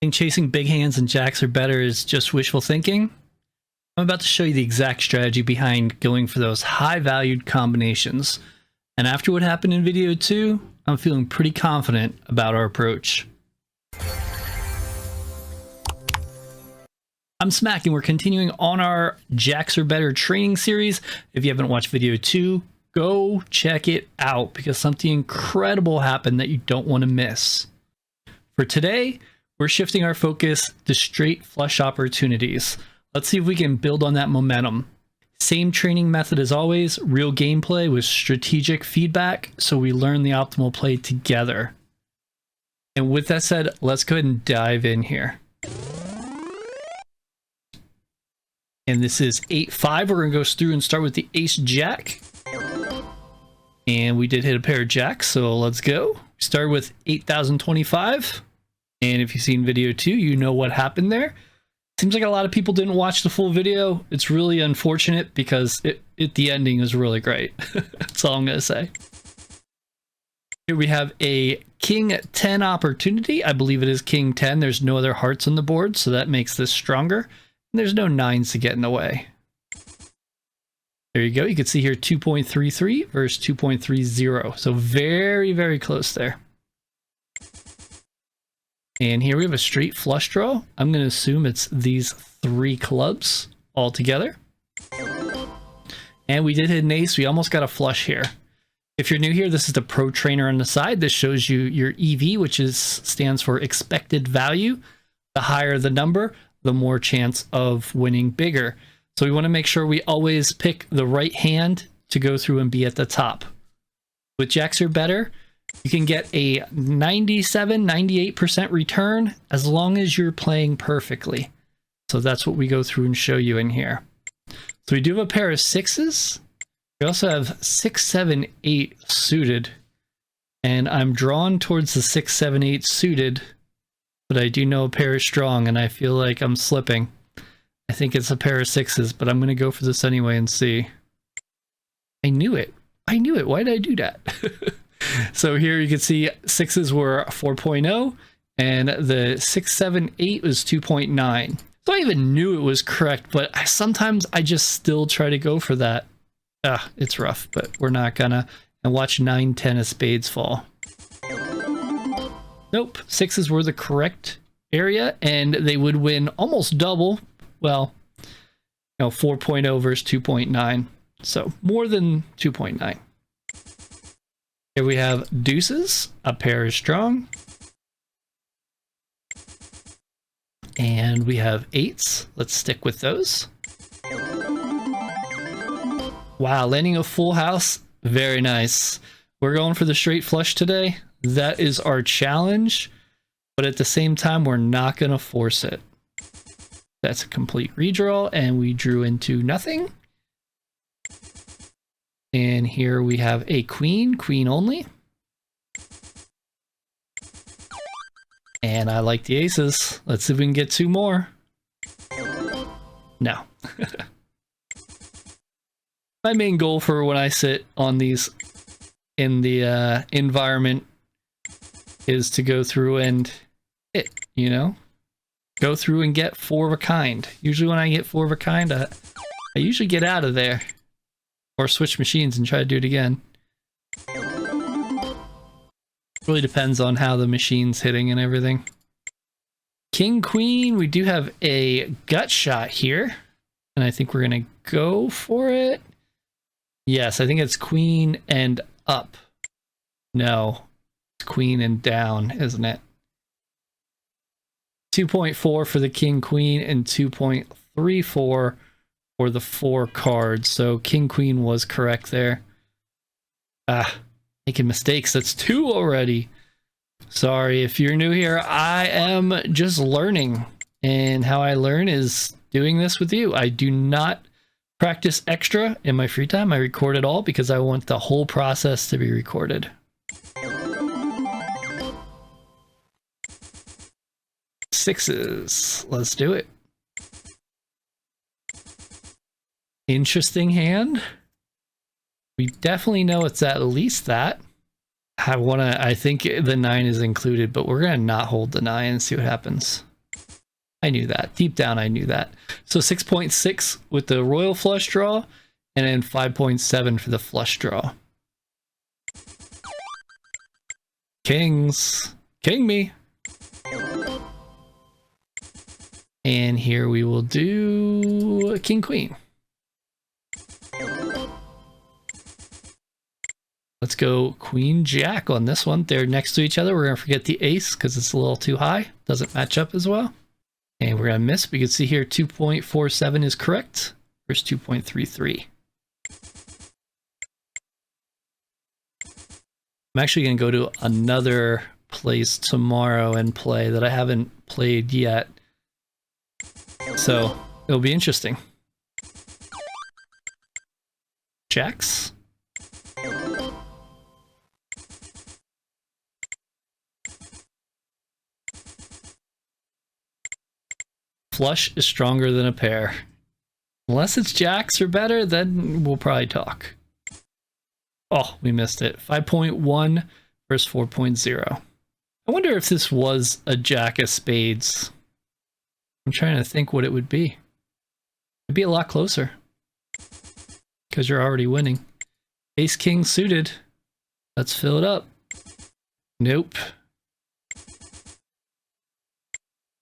Think chasing big hands and jacks are better is just wishful thinking? I'm about to show you the exact strategy behind going for those high-valued combinations. And after what happened in video 2, I'm feeling pretty confident about our approach. I'm Smak, and we're continuing on our Jacks Are Better training series. If you haven't watched video 2, go check it out because something incredible happened that you don't want to miss. For today, we're shifting our focus to straight flush opportunities. Let's see if we can build on that momentum. Same training method as always, real gameplay with strategic feedback, so we learn the optimal play together. And with that said, let's go ahead and dive in here. And this is 8-5. We're going to go through and start with the ace jack. And we did hit a pair of jacks, so let's go. We started with 8,025. And if you've seen video 2, you know what happened there. Seems like a lot of people didn't watch the full video. It's really unfortunate because the ending is really great. That's all I'm going to say. Here we have a king 10 opportunity. I believe it is king 10. There's no other hearts on the board, so that makes this stronger. And there's no 9s to get in the way. There you go. You can see here 2.33 versus 2.30. So very, very close there. And here we have a straight flush draw. I'm going to assume it's these 3 clubs all together. And we did hit an ace. We almost got a flush here. If you're new here, this is the pro trainer on the side. This shows you your EV, which stands for expected value. The higher the number, the more chance of winning bigger. So we want to make sure we always pick the right hand to go through and be at the top. With Jacks Are Better, you can get a 97-98% return as long as you're playing perfectly. So that's what we go through and show you in here. So we do have a pair of 6s. We also have 6, 7, 8 suited. And I'm drawn towards the 6, 7, 8 suited. But I do know a pair is strong and I feel like I'm slipping. I think it's a pair of 6s, but I'm going to go for this anyway and see. I knew it. I knew it. Why did I do that? So here you can see 6s were 4.0 and the 6, 7, 8 was 2.9. So I even knew it was correct, but sometimes I just still try to go for that. It's rough, but we're not gonna. And watch 9, 10 of spades fall. Nope, 6s were the correct area and they would win almost double. Well, 4.0 versus 2.9. So more than 2.9. Here we have deuces, a pair is strong. And we have 8s. Let's stick with those. Wow, landing a full house. Very nice. We're going for the straight flush today. That is our challenge. But at the same time, we're not going to force it. That's a complete redraw, and we drew into nothing. And here we have a queen, queen only. And I like the aces. Let's see if we can get 2 more. No. My main goal for when I sit on these in the environment is to go through and go through and get 4 of a kind. Usually when I get 4 of a kind, I usually get out of there. Or switch machines and try to do it again. Really depends on how the machine's hitting and everything. King, queen, we do have a gut shot here. And I think we're going to go for it. Yes, I think it's queen and up. No, it's queen and down, isn't it? 2.4 for the king, queen, and 2.34 for the 4 cards. So king, queen was correct there. Making mistakes. That's 2 already. Sorry if you're new here. I am just learning, and how I learn is doing this with you. I do not practice extra in my free time. I record it all because I want the whole process to be recorded. 6s. Let's do it. Interesting hand. We definitely know it's at least that. I think the 9 is included, but we're gonna not hold the 9 and see what happens. I knew that. Deep down, I knew that. So 6.6 with the royal flush draw, and then 5.7 for the flush draw. Kings. King me. And here we will do a king queen. Let's go queen jack on this one. They're next to each other. We're going to forget the ace because it's a little too high. Doesn't match up as well. And we're going to miss. We can see here 2.47 is correct. Here's 2.33. I'm actually going to go to another place tomorrow and play that I haven't played yet. So it'll be interesting. Jacks. Flush is stronger than a pair. Unless it's jacks or better, then we'll probably talk. Oh, we missed it. 5.1 versus 4.0. I wonder if this was a jack of spades. I'm trying to think what it would be. It'd be a lot closer. Because you're already winning. Ace king suited. Let's fill it up. Nope.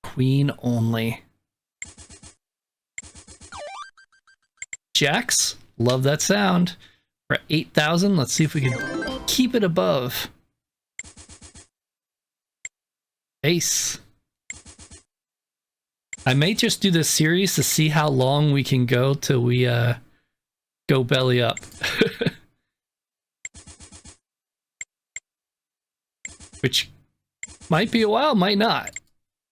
Queen only. Jacks. Love that sound. We're at 8,000. Let's see if we can keep it above. Ace. I may just do this series to see how long we can go till we go belly up. Which might be a while, might not.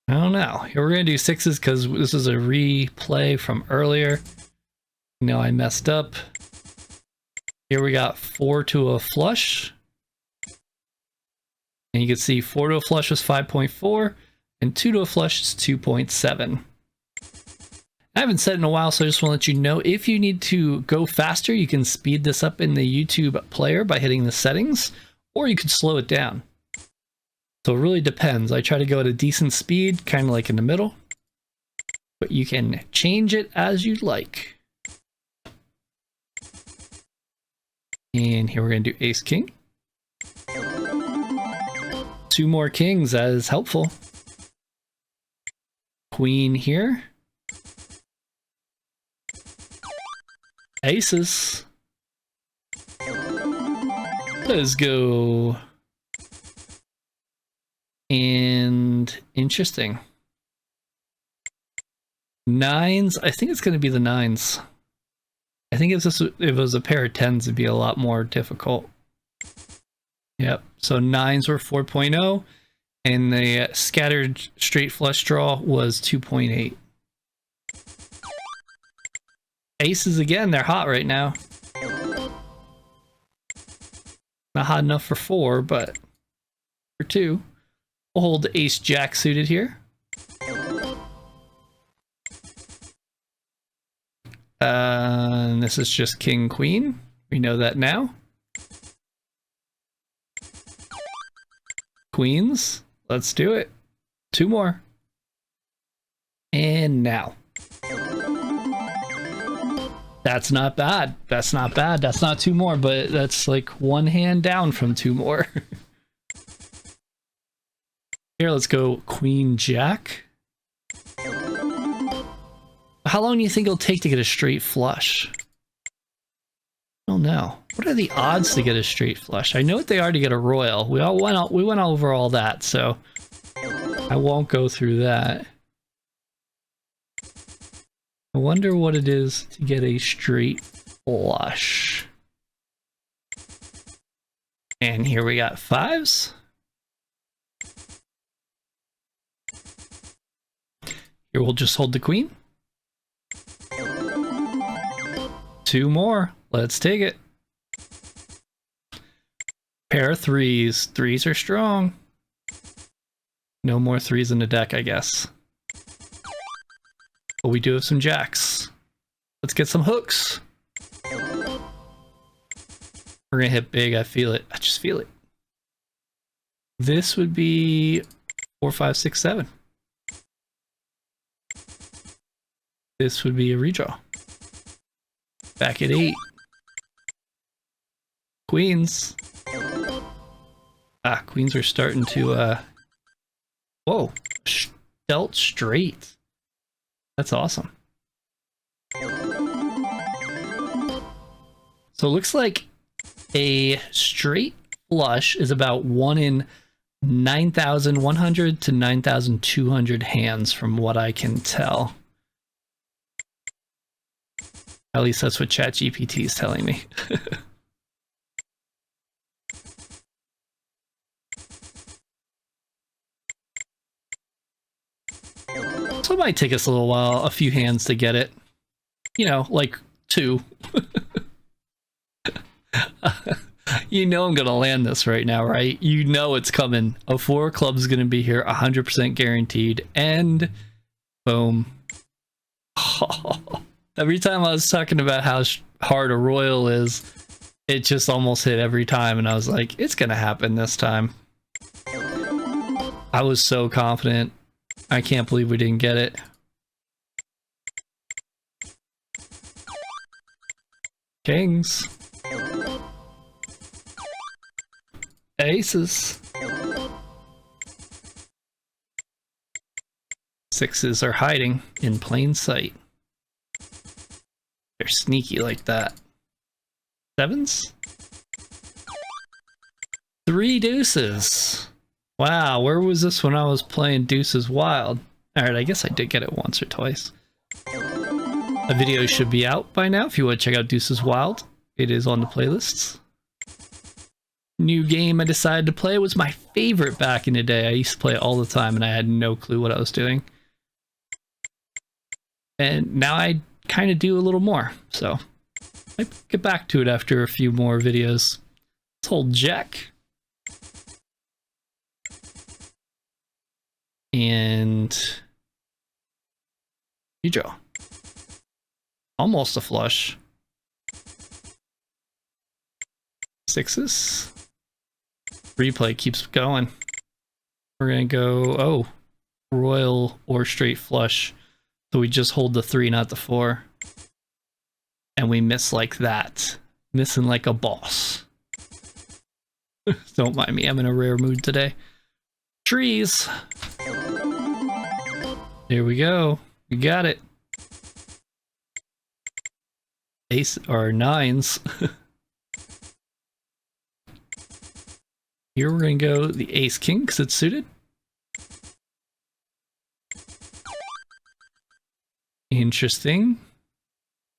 I don't know. Here we're going to do sixes because this is a replay from earlier. No, I messed up. Here we got 4 to a flush. And you can see 4 to a flush was 5.4 and 2 to a flush is 2.7. I haven't said it in a while, so I just want to let you know if you need to go faster, you can speed this up in the YouTube player by hitting the settings, or you can slow it down. So it really depends. I try to go at a decent speed, kind of like in the middle, but you can change it as you'd like. And here we're going to do ace king. 2 more kings, that is helpful. Queen here. Aces. Let's go. And interesting. Nines, I think it's going to be the nines. I think if it was a pair of tens, it'd be a lot more difficult. Yep, so nines were 4.0, and the scattered straight flush draw was 2.8. Aces again, they're hot right now. Not hot enough for 4, but for 2. We'll hold the ace jack suited here. And this is just king queen. We know that now. Queens. Let's do it. 2 more. And now. That's not bad. That's not bad. That's not 2 more, but that's like 1 hand down from 2 more. Here, let's go queen jack. How long do you think it'll take to get a straight flush? I don't know. What are the odds to get a straight flush? I know what they are to get a royal. We went over all that, so I won't go through that. I wonder what it is to get a straight flush. And here we got 5s. Here we'll just hold the queen. 2 more. Let's take it. Pair of 3s. 3s are strong. No more 3s in the deck, I guess. But we do have some jacks. Let's get some hooks. We're gonna hit big. I feel it. I just feel it. This would be 4, 5, 6, 7. this would be a redraw. Back at 8. Queens. Ah, queens are starting to, whoa. Dealt straight. That's awesome. So it looks like a straight flush is about 1 in 9,100 to 9,200 hands from what I can tell. At least that's what ChatGPT is telling me. So it might take us a little while, a few hands to get it. You know, like 2. You know I'm gonna land this right now, right? You know it's coming. A 4 club is gonna be here, 100% guaranteed, and boom. Every time I was talking about how hard a royal is, it just almost hit every time, and I was like, it's gonna happen this time. I was so confident. I can't believe we didn't get it. Kings. Aces. 6s are hiding in plain sight. They're sneaky like that. 7s? 3 deuces. Wow, where was this when I was playing Deuces Wild? Alright, I guess I did get it once or twice. A video should be out by now if you want to check out Deuces Wild. It is on the playlists. New game I decided to play. It was my favorite back in the day. I used to play it all the time and I had no clue what I was doing. And now I kind of do a little more, so I get back to it after a few more videos. Let's hold Jack. And you draw. Almost a flush. 6s. Replay keeps going. We're gonna go, oh, royal or straight flush. So we just hold the 3, not the 4. And we miss like that. Missing like a boss. Don't mind me, I'm in a rare mood today. Trees. Here we go. We got it. Ace or 9s. Here we're going to go the ace king because it's suited. Interesting.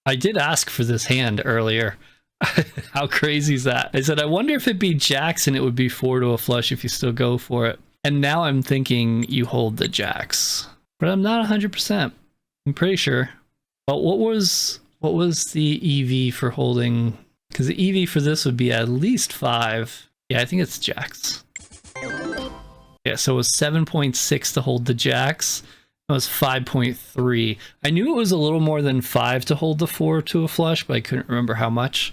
I did ask for this hand earlier. How crazy is that? I said, I wonder if it'd be jacks and it would be 4 to a flush if you still go for it. And now I'm thinking you hold the jacks. But I'm not 100%. I'm pretty sure. But what was the EV for holding? Because the EV for this would be at least 5. Yeah, I think it's jacks. Yeah, so it was 7.6 to hold the jacks. It was 5.3. I knew it was a little more than 5 to hold the 4 to a flush, but I couldn't remember how much.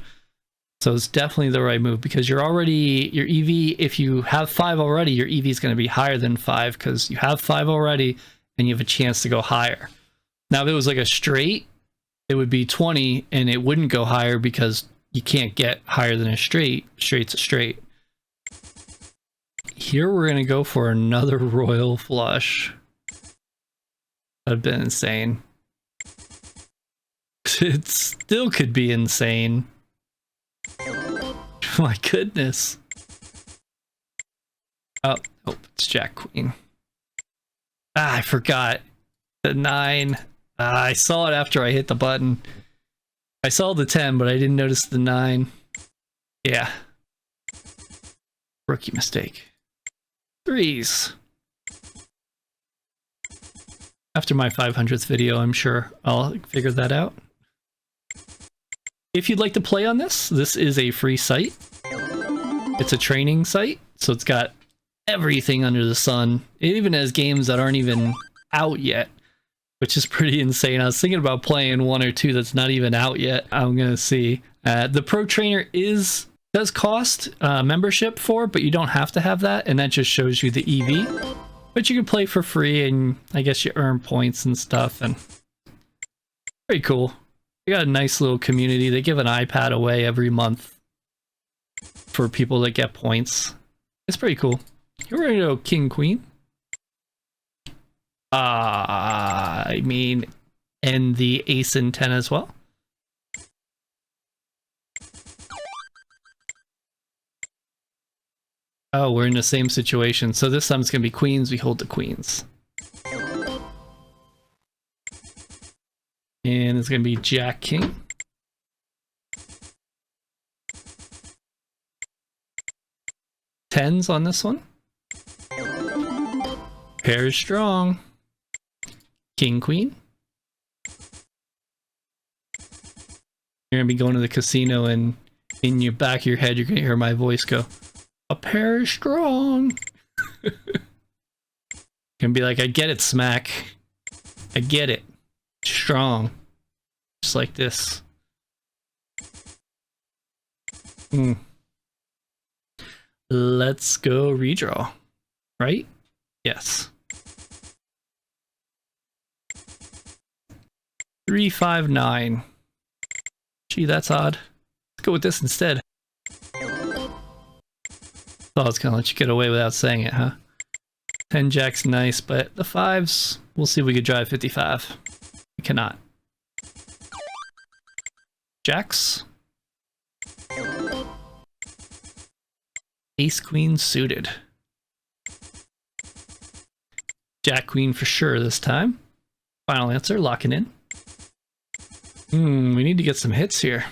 So it's definitely the right move because you're already, your EV, if you have 5 already, your EV is going to be higher than 5 because you have 5 already and you have a chance to go higher. Now, if it was like a straight, it would be 20 and it wouldn't go higher because you can't get higher than a straight. Straight's a straight. Here we're going to go for another royal flush. That'd been insane. It still could be insane. My goodness. Oh, it's Jack Queen. Ah, I forgot. The 9. I saw it after I hit the button. I saw the 10, but I didn't notice the 9. Yeah. Rookie mistake. 3s. After my 500th video, I'm sure I'll figure that out. If you'd like to play on this, this is a free site. It's a training site, so it's got everything under the sun. It even has games that aren't even out yet, which is pretty insane. I was thinking about playing 1 or 2 that's not even out yet. I'm gonna see. The Pro Trainer does cost membership for, but you don't have to have that, and that just shows you the EV. But you can play for free, and I guess you earn points and stuff. And Pretty cool. They got a nice little community. They give an iPad away every month for people that get points. It's pretty cool. You're ready to go King Queen? I mean, and the Ace and 10 as well. Oh, we're in the same situation. So this time it's going to be queens. We hold the queens. And it's going to be Jack King. Tens on this one. Pair is strong. King Queen. You're going to be going to the casino and in your back of your head you're going to hear my voice go, a pair is strong. Gonna be like, I get it, Smak. I get it. Strong. Just like this. Let's go redraw. Right? Yes. 3, 5, 9. Gee, that's odd. Let's go with this instead. Thought I was gonna let you get away without saying it, huh? 10 Jack's nice, but the 5s, we'll see if we could drive 55. We cannot. Jacks. Ace Queen suited. Jack Queen for sure this time. Final answer, locking in. We need to get some hits here.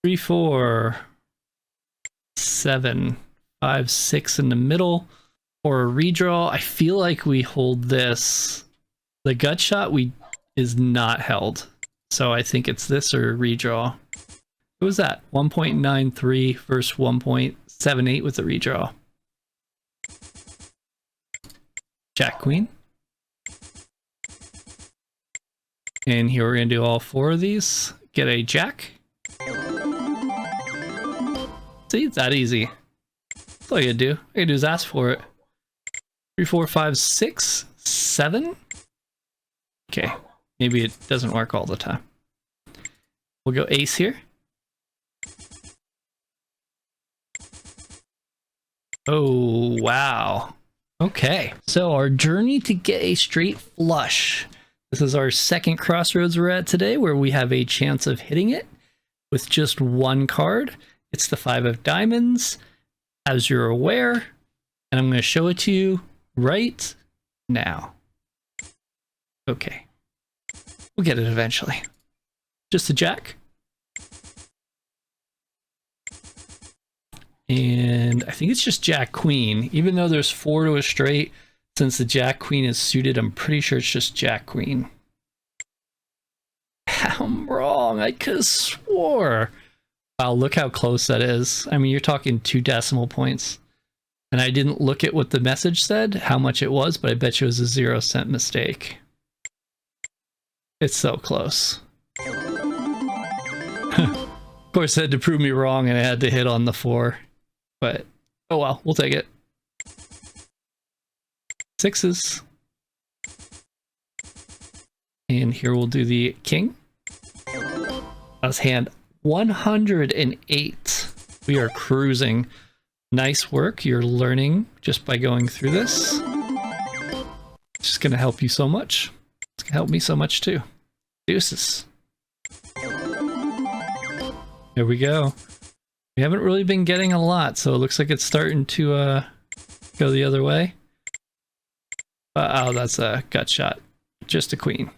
3, 4, 7, 5, 6 in the middle. Or a redraw. I feel like we hold this. The gut shot is not held. So I think it's this or redraw. What was that? 1.93 versus 1.78 with the redraw. Jack Queen. And here we're going to do all 4 of these. Get a Jack. See, it's that easy. That's all you gotta do. All you gotta do is ask for it. 3, 4, 5, 6, 7. Okay, maybe it doesn't work all the time. We'll go ace here. Oh, wow. Okay, so our journey to get a straight flush. This is our second crossroads we're at today, where we have a chance of hitting it with just one card. It's the 5 of diamonds, as you're aware, and I'm going to show it to you right now. Okay. We'll get it eventually. Just a Jack. And I think it's just Jack Queen. Even though there's 4 to a straight, since the Jack Queen is suited, I'm pretty sure it's just Jack Queen. I'm wrong. I could have swore. Wow, look how close that is. I mean, you're talking 2 decimal points. And I didn't look at what the message said, how much it was, but I bet you it was a 0-cent mistake. It's so close. Of course, it had to prove me wrong and I had to hit on the 4. But, oh well, we'll take it. 6s. And here we'll do the king. That's hand 108. We are cruising. Nice work. You're learning just by going through this. It's just going to help you so much. It's going to help me so much too. Deuces. There we go. We haven't really been getting a lot, so it looks like it's starting to go the other way. Oh, that's a gut shot. Just a queen.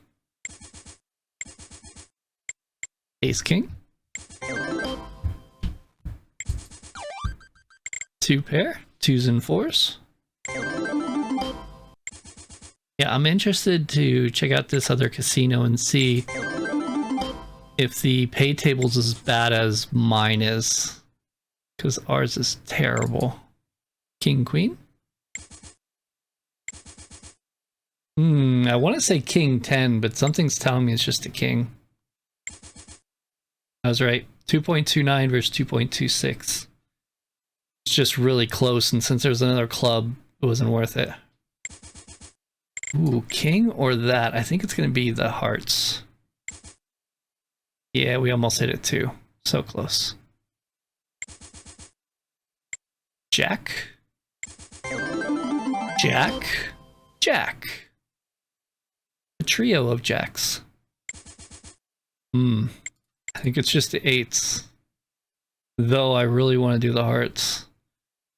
Ace king. 2 pair. 2s and 4s. Yeah, I'm interested to check out this other casino and see if the pay table's as bad as mine is. Because ours is terrible. King, queen. I want to say king 10, but something's telling me it's just a king. I was right. 2.29 versus 2.26. It's just really close, and since there's another club, it wasn't worth it. Ooh, king or that? I think it's going to be the hearts. Yeah, we almost hit it too. So close. Jack. Jack. Jack. A trio of jacks. I think it's just the 8s. Though I really want to do the hearts.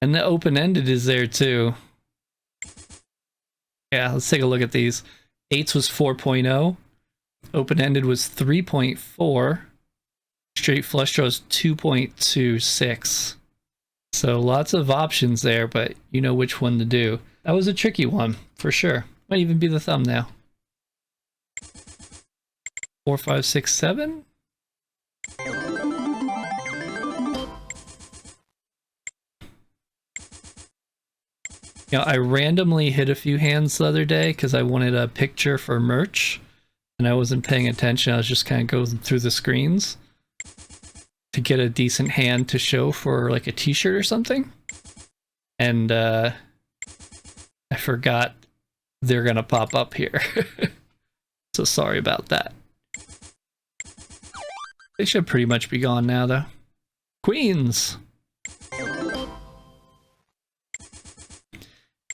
And the open-ended is there too. Yeah, let's take a look at these. 8s was 4.0. Open-ended was 3.4. Straight flush draws 2.26. So lots of options there, but you know which one to do. That was a tricky one, for sure. Might even be the thumbnail. 4, 5, 6, 7. You know, I randomly hit a few hands the other day because I wanted a picture for merch, and I wasn't paying attention. I was just kind of going through the screens to get a decent hand to show for like a t-shirt or something. And I forgot they're gonna pop up here. So sorry about that. They should pretty much be gone now though. Queens!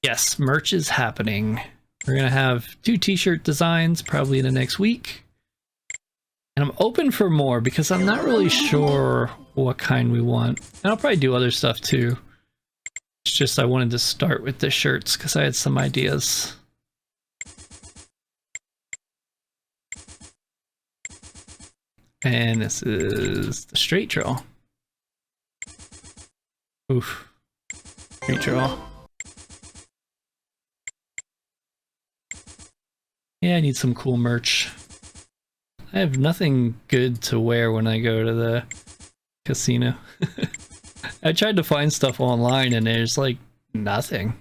Yes, merch is happening. We're gonna have 2 t-shirt designs probably in the next week. And I'm open for more because I'm not really sure what kind we want. And I'll probably do other stuff too. It's just I wanted to start with the shirts because I had some ideas. And this is the straight draw. Oof. Straight draw. Yeah, I need some cool merch. I have nothing good to wear when I go to the casino. I tried to find stuff online and there's like nothing.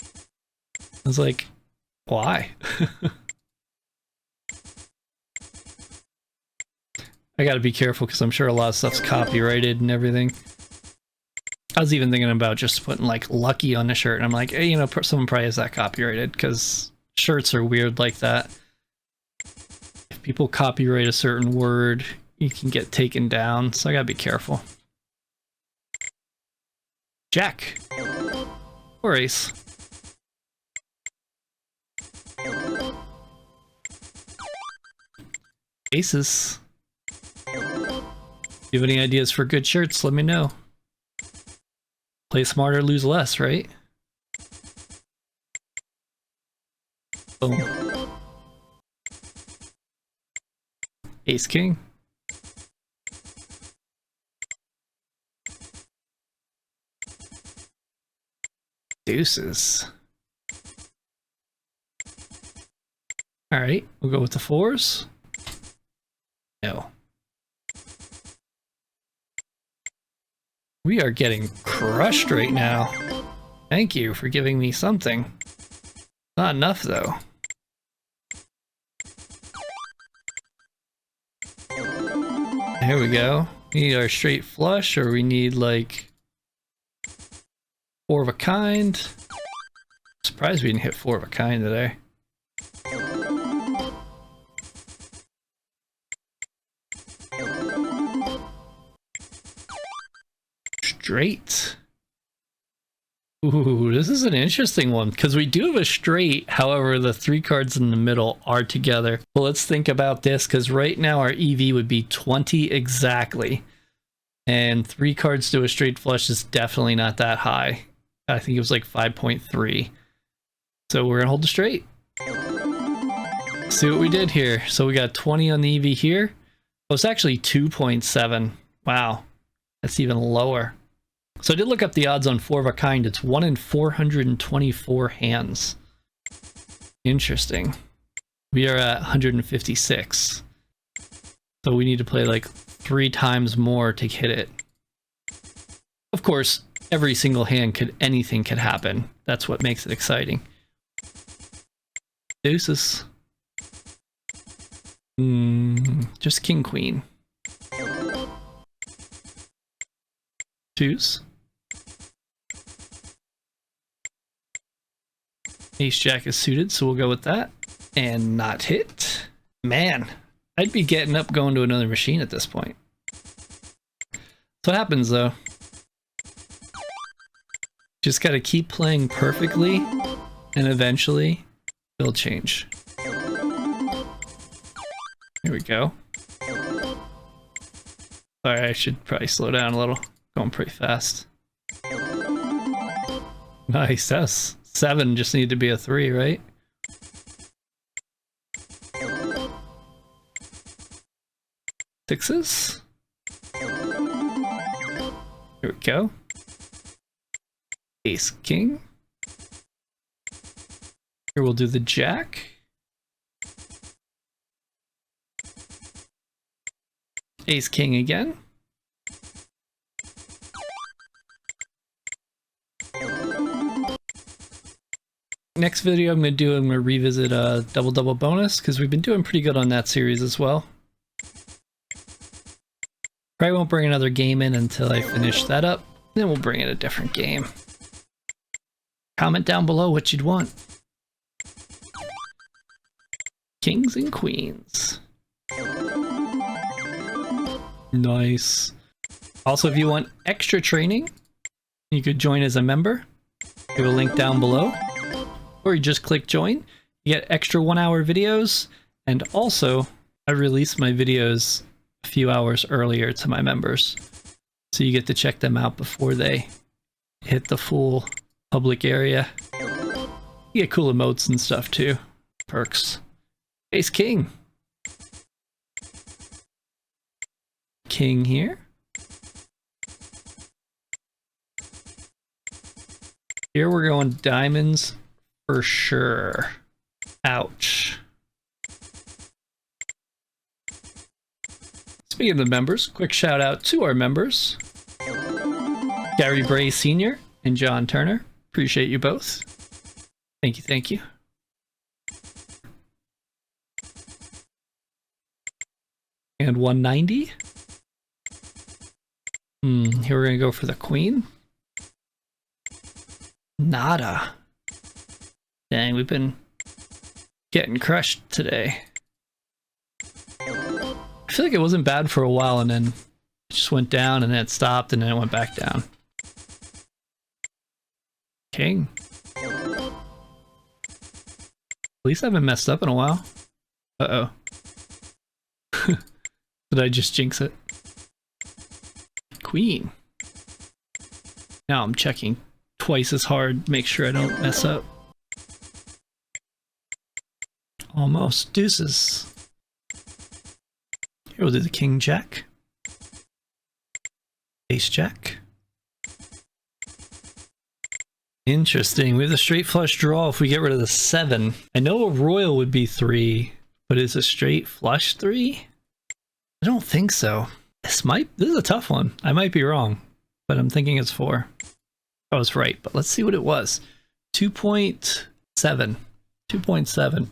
I was like, why? I gotta be careful because I'm sure a lot of stuff's copyrighted and everything. I was even thinking about just putting like Lucky on the shirt, and I'm like, hey, you know, someone probably has that copyrighted because shirts are weird like that. If people copyright a certain word, you can get taken down, so I gotta be careful. Jack. Or ace. Aces. If you have any ideas for good shirts, let me know. Play smarter, lose less, right? Boom. Ace king. Deuces. Alright, we'll go with the 4s. No. We are getting crushed right now. Thank you for giving me something. Not enough, though. Here we go. We need our straight flush, or we need, like, 4 of a kind. Surprised we didn't hit 4 of a kind today. Straight. Ooh, this is an interesting one because we do have a straight. However, the 3 cards in the middle are together. Well, let's think about this because right now our EV would be 20 exactly. And 3 cards to a straight flush is definitely not that high. I think it was like 5.3. So we're gonna hold the straight. See what we did here. So we got 20 on the EV here. Oh, it's actually 2.7. Wow, that's even lower. So I did look up the odds on 4 of a kind. It's 1 in 424 hands. Interesting. We are at 156. So we need to play like 3 times more to hit it. Of course, every single hand anything could happen. That's what makes it exciting. Deuces. Just king queen. 2s. Ace jack is suited, so we'll go with that. And not hit. Man, I'd be getting up going to another machine at this point. That's what happens though. Just gotta keep playing perfectly and eventually it'll change. Here we go. Sorry, I should probably slow down a little. Going pretty fast. Nice, that's 7, just need to be a 3, right? Sixes. Here we go. Ace, king. Here we'll do the jack. Ace, king again. Next video I'm going to revisit a double bonus because we've been doing pretty good on that series as well. Probably won't bring another game in until I finish that up. Then we'll bring in a different game. Comment down below what you'd want. Kings and queens. Nice. Also, if you want extra training, you could join as a member. Give a link down below. Or you just click join. You get extra 1-hour videos. And also, I release my videos a few hours earlier to my members. So you get to check them out before they hit the full public area. You get cool emotes and stuff too. Perks. Ace king. King here. Here we're going diamonds for sure. Ouch. Speaking of members, quick shout out to our members. Gary Bray Sr. and John Turner. Appreciate you both. Thank you, thank you. And 190. Here we're gonna go for the queen. Nada. Dang, we've been getting crushed today. I feel like it wasn't bad for a while and then it just went down and then it stopped and then it went back down. King. At least I haven't messed up in a while. Uh-oh. Did I just jinx it? Queen. Now I'm checking twice as hard, make sure I don't mess up. Almost. Deuces. Here we'll do the king jack. Ace jack. Interesting. We have the straight flush draw if we get rid of the 7. I know a royal would be 3, but is a straight flush 3? I don't think so. This is a tough one. I might be wrong, but I'm thinking it's 4. I was right, but let's see what it was. 2.7. 2.7.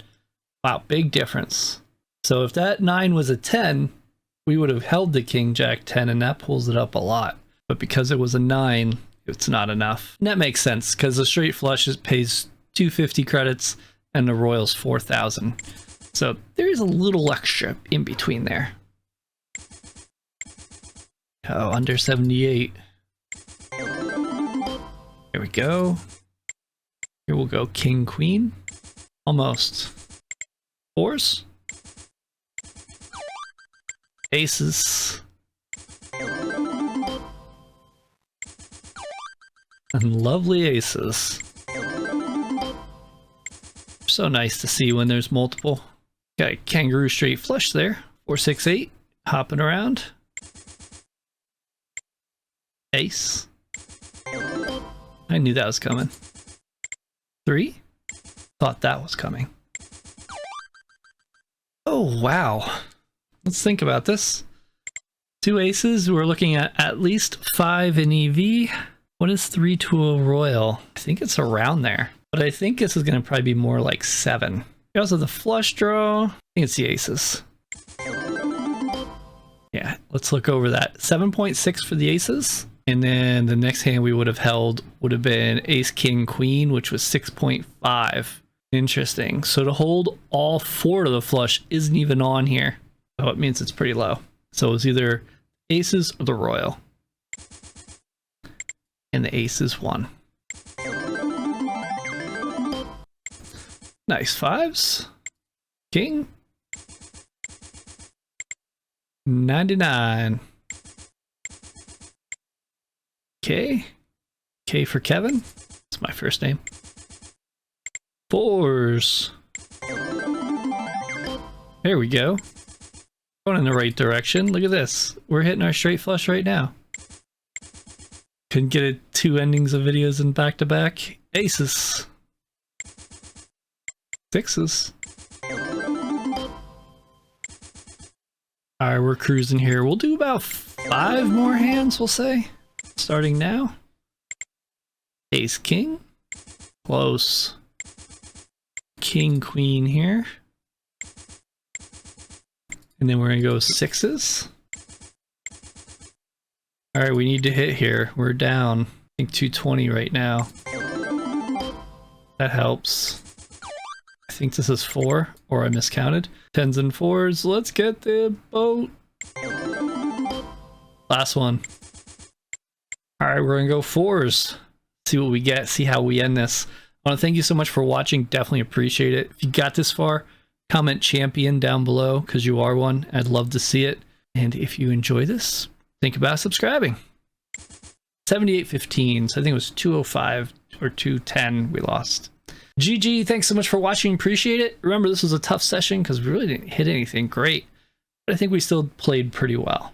Wow, big difference. So if that 9 was a 10, we would have held the king jack 10 and that pulls it up a lot. But because it was a 9, it's not enough. And that makes sense because the straight flush pays 250 credits and the royal's 4,000. So there's a little extra in between there. Oh, under 78. Here we go. Here we'll go king, queen. Almost. 4s. Aces. And lovely aces. So nice to see when there's multiple. Got a kangaroo straight flush there. 4, 6, 8. Hopping around. Ace. I knew that was coming. 3. Thought that was coming. Oh, wow. Let's think about this. 2 aces. We're looking at least 5 in EV. What is 3 to a royal? I think it's around there. But I think this is going to probably be more like 7. We also have the flush draw. I think it's the aces. Yeah, let's look over that. 7.6 for the aces. And then the next hand we would have held would have been ace, king, queen, which was 6.5. Interesting. So to hold all 4 of the flush isn't even on here. Oh, it means it's pretty low. So it's either aces or the royal. And the aces won. Nice fives. King. 99. K. K for Kevin. That's my first name. Fours. There we go. Going in the right direction. Look at this. We're hitting our straight flush right now. Couldn't get it 2 endings of videos in back to back. Aces. Sixes. Alright, we're cruising here. We'll do about 5 more hands, we'll say. Starting now. Ace, king. Close. King, queen here. And then we're going to go sixes. Alright, we need to hit here. We're down, I think, 220 right now. That helps. I think this is 4, or I miscounted. 10s and 4s. Let's get the boat. Last one. Alright, we're going to go 4s. See what we get, see how we end this. I want to thank you so much for watching. Definitely appreciate it. If you got this far, comment champion down below, because you are one. I'd love to see it. And if you enjoy this, think about subscribing. 78.15, so I think it was 205 or 210 we lost. GG, thanks so much for watching. Appreciate it. Remember, this was a tough session because we really didn't hit anything great, but I think we still played pretty well.